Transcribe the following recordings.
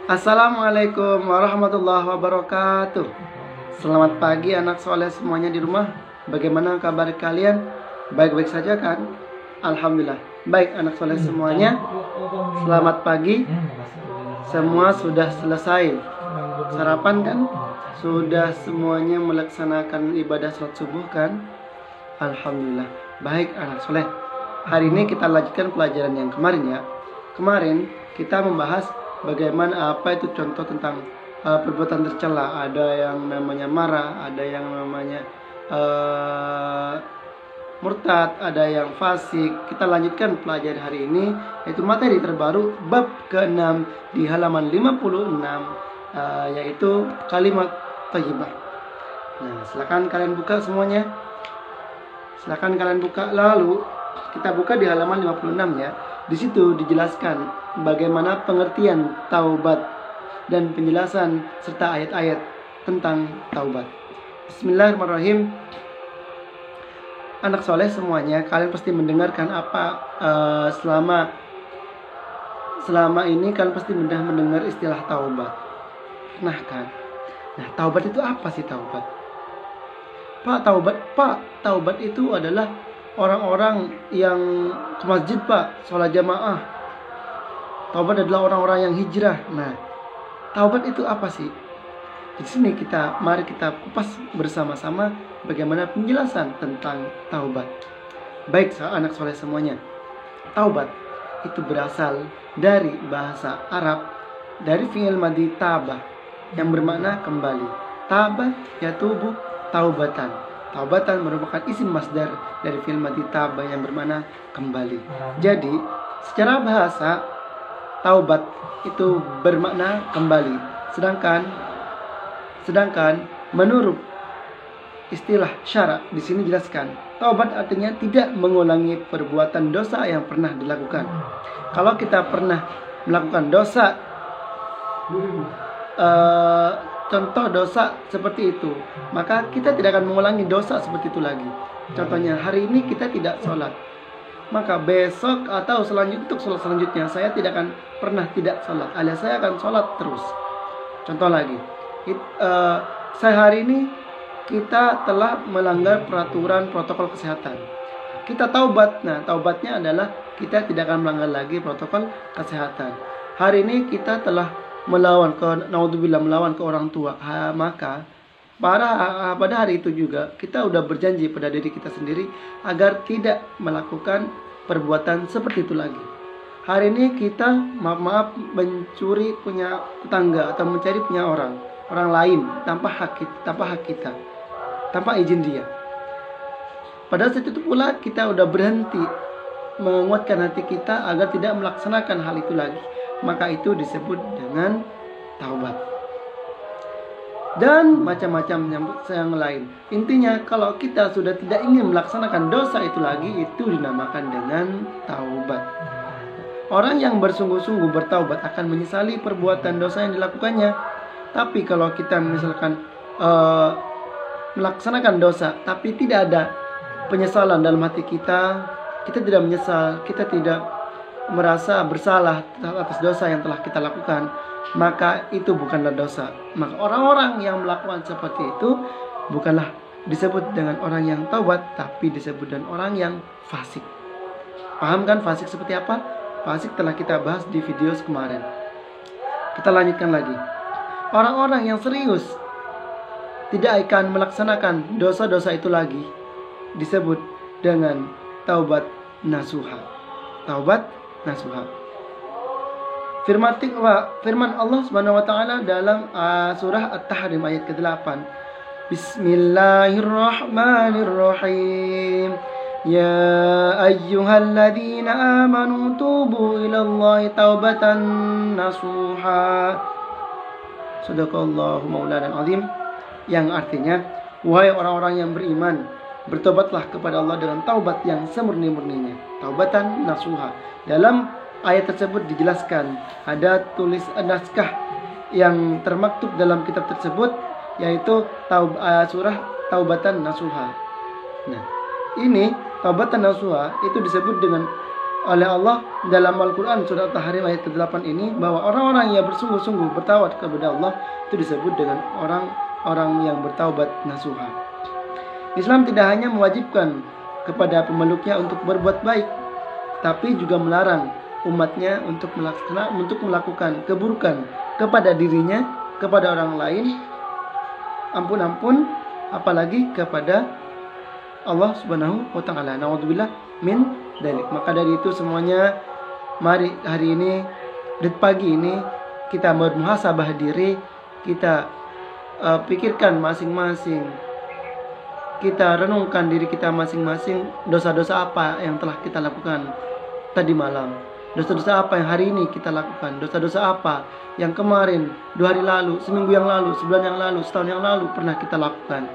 Assalamualaikum warahmatullahi wabarakatuh. Selamat pagi anak soleh semuanya di rumah. Bagaimana kabar kalian? Baik-baik saja kan? Alhamdulillah. Baik anak soleh semuanya. Selamat pagi. Semua sudah selesai sarapan kan? Sudah semuanya melaksanakan ibadah sholat subuh kan? Alhamdulillah. Baik anak soleh. Hari ini kita lanjutkan pelajaran yang kemarin ya. Kemarin kita membahas bagaimana apa itu contoh tentang perbuatan tercela. Ada yang namanya marah, ada yang namanya murtad, ada yang fasik. Kita lanjutkan pelajaran hari ini, yaitu materi terbaru bab ke-6 di halaman 56, yaitu kalimat thayyibah. Nah, silakan kalian buka semuanya. Silakan kalian buka. Lalu kita buka di halaman 56 ya. Di situ dijelaskan bagaimana pengertian taubat dan penjelasan serta ayat-ayat tentang taubat. Bismillahirrahmanirrahim. Anak soleh semuanya, kalian pasti mendengarkan apa selama ini kalian pasti sudah mendengar istilah taubat. Nah kan? Nah, taubat itu apa sih taubat? Taubat itu adalah orang-orang yang ke masjid sholat jamaah. Taubat adalah orang-orang yang hijrah. Nah, taubat itu apa sih? Di sini mari kita kupas bersama-sama bagaimana penjelasan tentang taubat. Baik anak soleh semuanya, taubat itu berasal dari bahasa Arab, dari fi'il madhi tabah yang bermakna kembali. Tabah yatubu taubatan. Taubatan merupakan isim masdar dari fi'il madhi tabah yang bermakna kembali. Jadi, secara bahasa taubat itu bermakna kembali. Sedangkan menurut istilah syara di sini jelaskan, taubat artinya tidak mengulangi perbuatan dosa yang pernah dilakukan. Kalau kita pernah melakukan dosa, contoh dosa seperti itu, maka kita tidak akan mengulangi dosa seperti itu lagi. Contohnya, hari ini kita tidak sholat, maka besok atau untuk sholat selanjutnya saya tidak akan pernah tidak sholat, alias saya akan sholat terus. Contoh lagi, hari ini kita telah melanggar peraturan protokol kesehatan. Kita taubat. Nah, taubatnya adalah kita tidak akan melanggar lagi protokol kesehatan. Hari ini kita telah melawan ke orang tua. Maka pada hari itu juga kita udah berjanji pada diri kita sendiri agar tidak melakukan perbuatan seperti itu lagi. Hari ini kita maaf mencuri punya tetangga atau mencari punya orang lain tanpa hak kita, tanpa izin dia. Pada saat itu pula kita udah berhenti menguatkan hati kita agar tidak melaksanakan hal itu lagi. Maka itu disebut dengan taubat. Dan macam-macam yang lain. Intinya kalau kita sudah tidak ingin melaksanakan dosa itu lagi, itu dinamakan dengan taubat. Orang yang bersungguh-sungguh bertaubat akan menyesali perbuatan dosa yang dilakukannya. Tapi kalau kita misalkan melaksanakan dosa tapi tidak ada penyesalan dalam hati kita tidak menyesal, kita tidak merasa bersalah atas dosa yang telah kita lakukan, maka itu bukanlah dosa. Maka orang-orang yang melakukan seperti itu bukanlah disebut dengan orang yang taubat, tapi disebut dengan orang yang fasik. Paham kan fasik seperti apa? Fasik telah kita bahas di video kemarin. Kita lanjutkan lagi. Orang-orang yang serius tidak akan melaksanakan dosa-dosa itu lagi disebut dengan taubat nasuha. Taubat nasuha. Firman Allah Subhanahu wa taala dalam surah At-Tahrim ayat ke-8. Bismillahirrahmanirrahim. Ya ayyuhalladzina amanu tubu ilallahi taubatan nasuha. Sadaqallahu maulana azim. Yang artinya, wahai orang-orang yang beriman, bertobatlah kepada Allah dengan taubat yang semurni-murninya. Taubatan nasuha. Dalam ayat tersebut dijelaskan ada tulis naskah yang termaktub dalam kitab tersebut, yaitu surah Taubatan Nasuha. Nah, ini Taubatan Nasuha itu disebut dengan oleh Allah dalam Al-Quran surat At-Tahrim ayat ke-8 ini, bahwa orang-orang yang bersungguh-sungguh bertaubat kepada Allah itu disebut dengan orang-orang yang bertaubat nasuha. Islam tidak hanya mewajibkan kepada pemeluknya untuk berbuat baik, tapi juga melarang umatnya untuk melakukan keburukan kepada dirinya, kepada orang lain, ampun-ampun, apalagi kepada Allah Subhanahu wa taala. Naudzubillah min dalik. Maka dari itu semuanya, mari hari ini, di pagi ini, kita bermuhasabah diri, kita pikirkan masing-masing, kita renungkan diri kita masing-masing, dosa-dosa apa yang telah kita lakukan tadi malam, dosa-dosa apa yang hari ini kita lakukan, dosa-dosa apa yang kemarin, 2 hari lalu, seminggu yang lalu, sebulan yang lalu, setahun yang lalu pernah kita lakukan.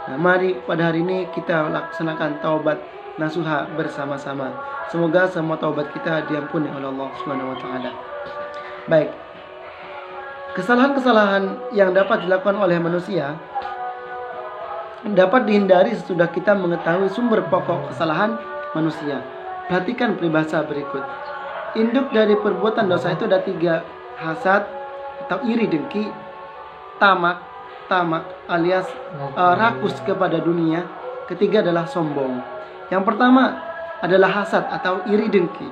Nah, mari pada hari ini kita laksanakan taubat nasuha bersama-sama. Semoga semua taubat kita diampuni oleh Allah Subhanahu wa taala. Baik. Kesalahan-kesalahan yang dapat dilakukan oleh manusia dapat dihindari sesudah kita mengetahui sumber pokok kesalahan manusia. Perhatikan peribahasa berikut. Induk dari perbuatan dosa itu ada 3: hasad atau iri dengki, tamak alias rakus kepada dunia. Ketiga adalah sombong. Yang pertama adalah hasad atau iri dengki.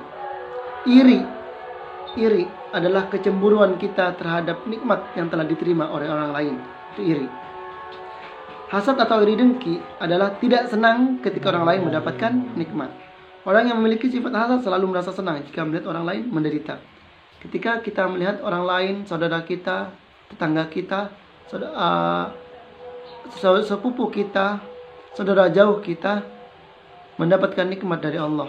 Iri adalah kecemburuan kita terhadap nikmat yang telah diterima oleh orang lain. Itu iri. Hasad atau iri dengki adalah tidak senang ketika orang lain mendapatkan nikmat. Orang yang memiliki sifat hasad selalu merasa senang jika melihat orang lain menderita. Ketika kita melihat orang lain, saudara kita, tetangga kita, sepupu kita, saudara jauh kita mendapatkan nikmat dari Allah,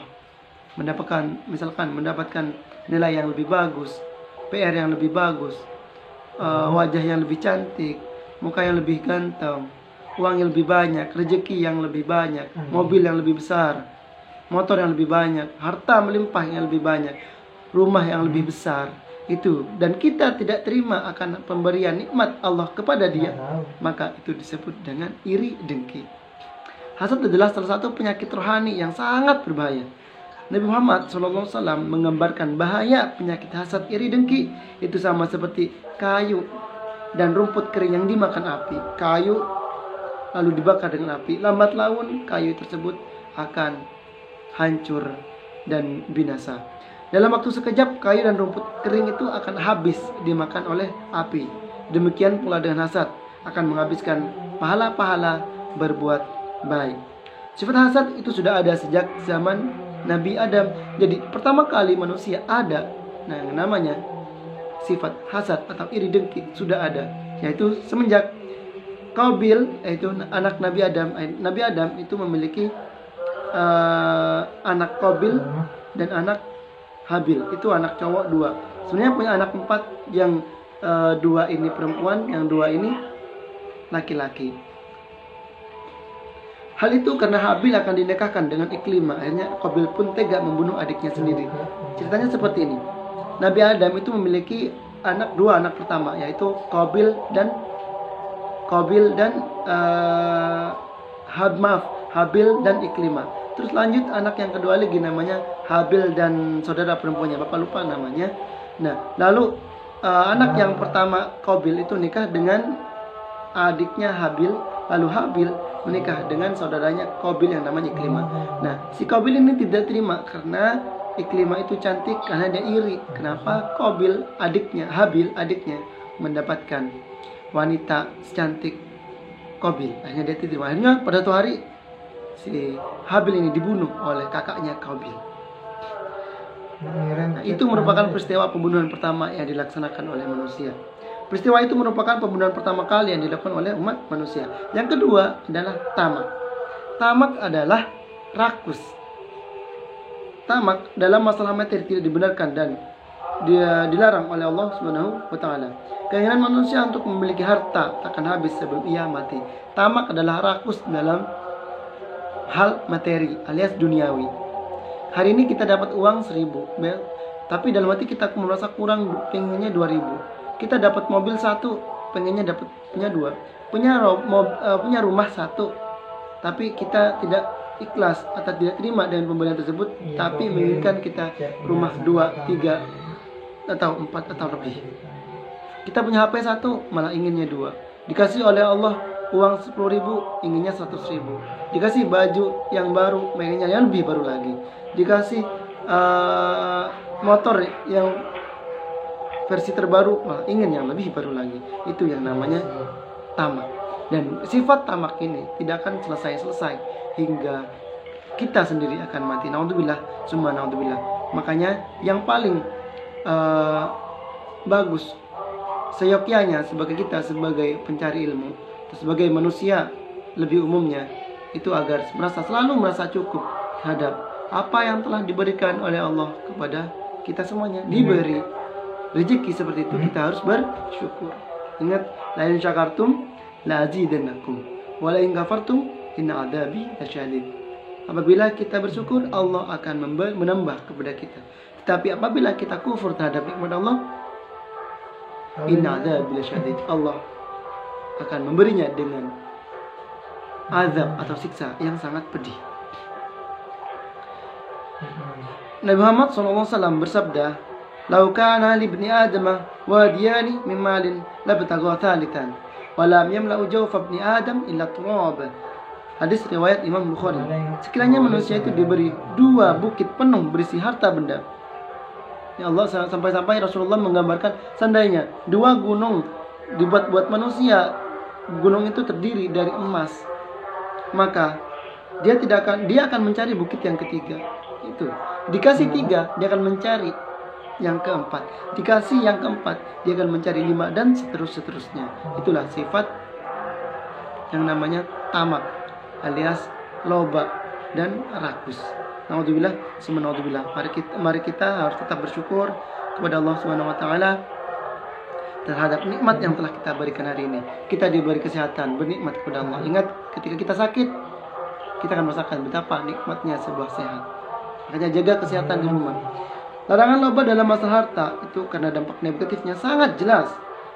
mendapatkan nilai yang lebih bagus, PR yang lebih bagus, wajah yang lebih cantik, muka yang lebih ganteng, uang yang lebih banyak, rezeki yang lebih banyak, mobil yang lebih besar, motor yang lebih banyak, harta melimpah yang lebih banyak, rumah yang lebih besar. Itu, dan kita tidak terima akan pemberian nikmat Allah kepada dia, maka itu disebut dengan iri dengki. Hasad adalah salah satu penyakit rohani yang sangat berbahaya. Nabi Muhammad SAW menggambarkan bahaya penyakit hasad iri dengki itu sama seperti kayu dan rumput kering yang dimakan api. Kayu lalu dibakar dengan api, lambat laun kayu tersebut akan hancur dan binasa. Dalam waktu sekejap, kayu dan rumput kering itu akan habis dimakan oleh api. Demikian pula dengan hasad, akan menghabiskan pahala-pahala berbuat baik. Sifat hasad itu sudah ada sejak zaman Nabi Adam. Jadi pertama kali manusia ada, yang namanya sifat hasad atau iri dengki sudah ada, yaitu semenjak Qabil, yaitu anak Nabi Adam. Nabi Adam itu memiliki anak Qabil dan anak Habil, itu anak cowok 2. Sebenarnya punya anak 4, yang 2 ini perempuan, yang 2 ini laki-laki. Hal itu karena Habil akan dinikahkan dengan Iklimah. Akhirnya Qabil pun tega membunuh adiknya sendiri. Ceritanya seperti ini. Nabi Adam itu memiliki 2 anak pertama, yaitu Qabil dan Habil dan Iklimah. Terus lanjut anak yang kedua lagi, namanya Habil dan saudara perempuannya, bapak lupa namanya. Nah, lalu anak yang pertama Qabil itu nikah dengan adiknya Habil, lalu Habil menikah dengan saudaranya Qabil yang namanya Iklimah. Nah, si Qabil ini tidak terima karena Iklimah itu cantik, karena dia iri. Kenapa Qabil Habil adiknya mendapatkan wanita secantik Qabil? Akhirnya dia tidak terima. Akhirnya pada suatu hari si Habil ini dibunuh oleh kakaknya Qabil. Nah, itu merupakan peristiwa pembunuhan pertama yang dilaksanakan oleh manusia. Peristiwa itu merupakan pembunuhan pertama kali yang dilakukan oleh umat manusia. Yang kedua adalah tamak. Tamak adalah rakus. Tamak dalam masalah materi tidak dibenarkan dan dia dilarang oleh Allah Subhanahu wa taala. Keinginan manusia untuk memiliki harta takkan habis sebelum ia mati. Tamak adalah rakus dalam hal materi alias duniawi. Hari ini kita dapat uang 1.000, tapi dalam hati kita merasa kurang, pengennya 2.000. Kita dapat mobil 1, pengennya dapat punya 2. Punya rumah 1, tapi kita tidak ikhlas atau tidak terima dengan pemberian tersebut, tapi menginginkan kita rumah 2, 3 atau 4 atau lebih. Kita punya HP 1 malah inginnya 2. Dikasih oleh Allah uang 10.000 inginnya 100.000. Dikasih baju yang baru pengennya yang lebih baru lagi. Dikasih motor yang versi terbaru malah ingin yang lebih baru lagi. Itu yang namanya tamak. Dan sifat tamak ini tidak akan selesai hingga kita sendiri akan mati. Naudzubillah, summa naudzubillah. Makanya yang paling bagus seyogyanya sebagai kita sebagai pencari ilmu, sebagai manusia lebih umumnya, itu agar selalu merasa cukup terhadap apa yang telah diberikan oleh Allah kepada kita semuanya. Diberi rezeki seperti itu, kita harus bersyukur. Ingat, la in syakartum la azidannakum wa la in kafartum inna adzabi lasyadid. Apabila kita bersyukur, Allah akan menambah kepada kita. Tetapi apabila kita kufur terhadap nikmat Allah, inna adzabi lasyadid, Allah akan memberinya dengan azab atau siksa yang sangat pedih. Nabi Muhammad SAW bersabda, "Lau kana li ibni Adam wadiyani min malin labtagha thalithan, wa lam yamla'u jawfa ibni Adam illa turab." Hadis riwayat Imam Bukhari. Sekiranya manusia itu diberi 2 bukit penuh berisi harta benda. Ya Allah, sampai-sampai Rasulullah menggambarkan seandainya 2 gunung dibuat manusia, gunung itu terdiri dari emas, maka dia akan mencari bukit yang ketiga. Itu dikasih 3, dia akan mencari yang keempat. Dikasih yang keempat, dia akan mencari 5 dan seterusnya. Itulah sifat yang namanya tamak alias loba dan rakus. Naudzubillah, summa naudzubillah. Mari kita harus tetap bersyukur kepada Allah Subhanahu wa taala terhadap nikmat yang telah kita berikan hari ini. Kita diberi kesehatan, bernikmat kepada Allah. Ingat, ketika kita sakit, kita akan merasakan betapa nikmatnya sebuah sehat. Makanya jaga kesehatan di rumah. Larangan loba dalam masalah harta itu karena dampak negatifnya sangat jelas.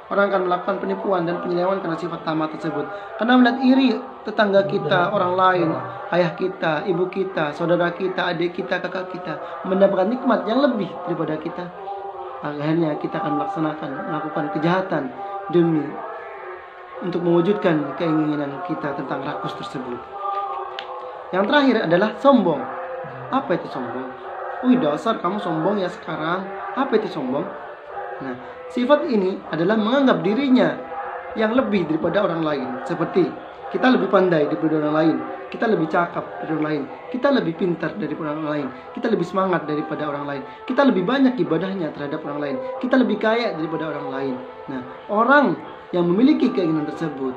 Orang akan melakukan penipuan dan penyelewengan karena sifat tamak tersebut. Karena melihat iri tetangga kita, orang lain, ayah kita, ibu kita, saudara kita, adik kita, kakak kita mendapatkan nikmat yang lebih daripada kita. Akhirnya kita akan melakukan kejahatan demi untuk mewujudkan keinginan kita tentang rakus tersebut. Yang terakhir adalah sombong. Apa itu sombong? Wih, dasar kamu sombong ya sekarang. Apa itu sombong? Nah, sifat ini adalah menganggap dirinya yang lebih daripada orang lain. Seperti kita lebih pandai daripada orang lain, kita lebih cakap dari orang lain, kita lebih pintar daripada orang lain, kita lebih semangat daripada orang lain, kita lebih banyak ibadahnya terhadap orang lain, kita lebih kaya daripada orang lain. Nah, orang yang memiliki keinginan tersebut,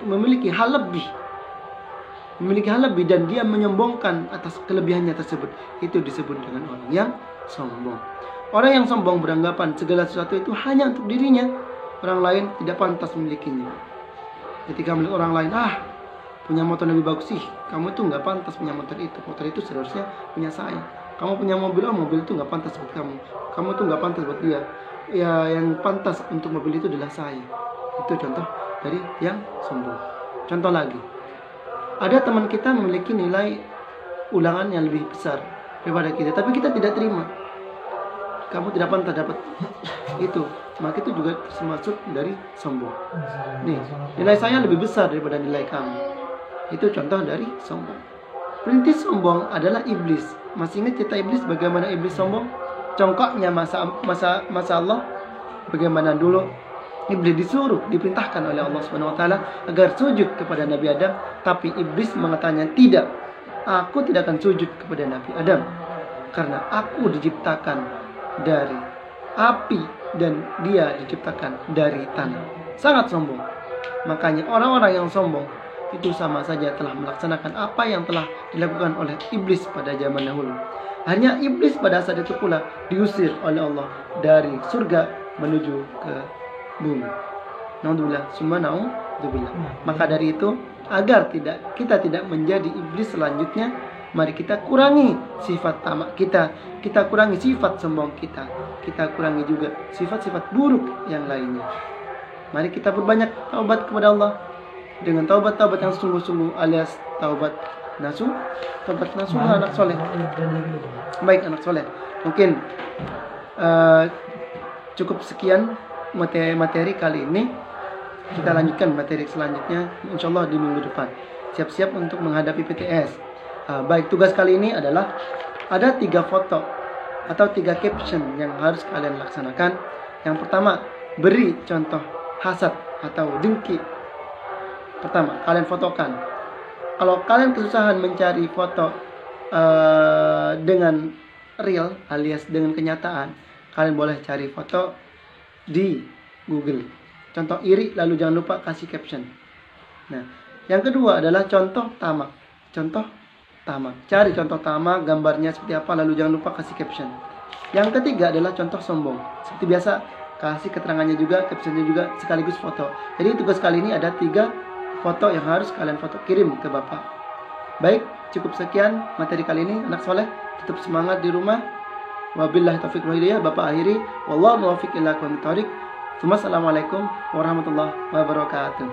memiliki hal lebih dan dia menyombongkan atas kelebihannya tersebut, itu disebut dengan orang yang sombong. Orang yang sombong beranggapan segala sesuatu itu hanya untuk dirinya, orang lain tidak pantas memilikinya. Ketika melihat orang lain, punya motor lebih bagus sih, kamu tuh nggak pantas punya motor itu seharusnya punya saya. Kamu punya mobil, mobil itu nggak pantas buat kamu tuh nggak pantas buat dia. Ya, yang pantas untuk mobil itu adalah saya. Itu contoh dari yang sombong. Contoh lagi, ada teman kita memiliki nilai ulangan yang lebih besar daripada kita, tapi kita tidak terima. Kamu tidak pantas dapat itu, maka itu juga termasuk dari sombong. Nih, nilai saya lebih besar daripada nilai kamu. Itu contoh dari sombong. Perintis sombong adalah iblis. Masih ingat cerita iblis, bagaimana iblis sombong? Congkoknya masa Allah. Bagaimana dulu iblis diperintahkan oleh Allah Subhanahu wa taala agar sujud kepada Nabi Adam, tapi iblis mengatakan tidak. Aku tidak akan sujud kepada Nabi Adam karena aku diciptakan dari api dan dia diciptakan dari tanah. Sangat sombong. Makanya orang-orang yang sombong itu sama saja telah melaksanakan apa yang telah dilakukan oleh iblis pada zaman dahulu. Hanya iblis pada saat itu pula diusir oleh Allah dari surga menuju ke bumi. Naudzubillah, summa naudzubillah. Maka dari itu, agar kita tidak menjadi iblis selanjutnya, mari kita kurangi sifat tamak kita kurangi sifat sombong kita kurangi juga sifat-sifat buruk yang lainnya. Mari kita berbanyak taubat kepada Allah dengan taubat yang sungguh-sungguh alias taubat nasuh anak soleh. Baik anak soleh, mungkin cukup sekian materi kali ini. Kita lanjutkan materi selanjutnya insyaallah di minggu depan. Siap-siap untuk menghadapi PTS. Baik, tugas kali ini adalah ada 3 foto atau 3 caption yang harus kalian laksanakan. Yang pertama, beri contoh hasad atau dengki. Pertama, kalian fotokan. Kalau kalian kesusahan mencari foto dengan real alias dengan kenyataan, kalian boleh cari foto di Google. Contoh iri, lalu jangan lupa kasih caption. Nah, yang kedua adalah contoh tamak. Cari contoh tamak, gambarnya seperti apa, lalu jangan lupa kasih caption. Yang ketiga adalah contoh sombong. Seperti biasa, kasih keterangannya juga, captionnya juga, sekaligus foto. Jadi tugas kali ini ada 3 foto yang harus kalian foto, kirim ke Bapak. Baik, cukup sekian materi kali ini. Anak soleh, tetap semangat di rumah. Wabillahi taufiq wal hidayah. Bapak akhiri, wallahu muwaffiq ila aqwamit thoriq. Assalamualaikum warahmatullahi wabarakatuh.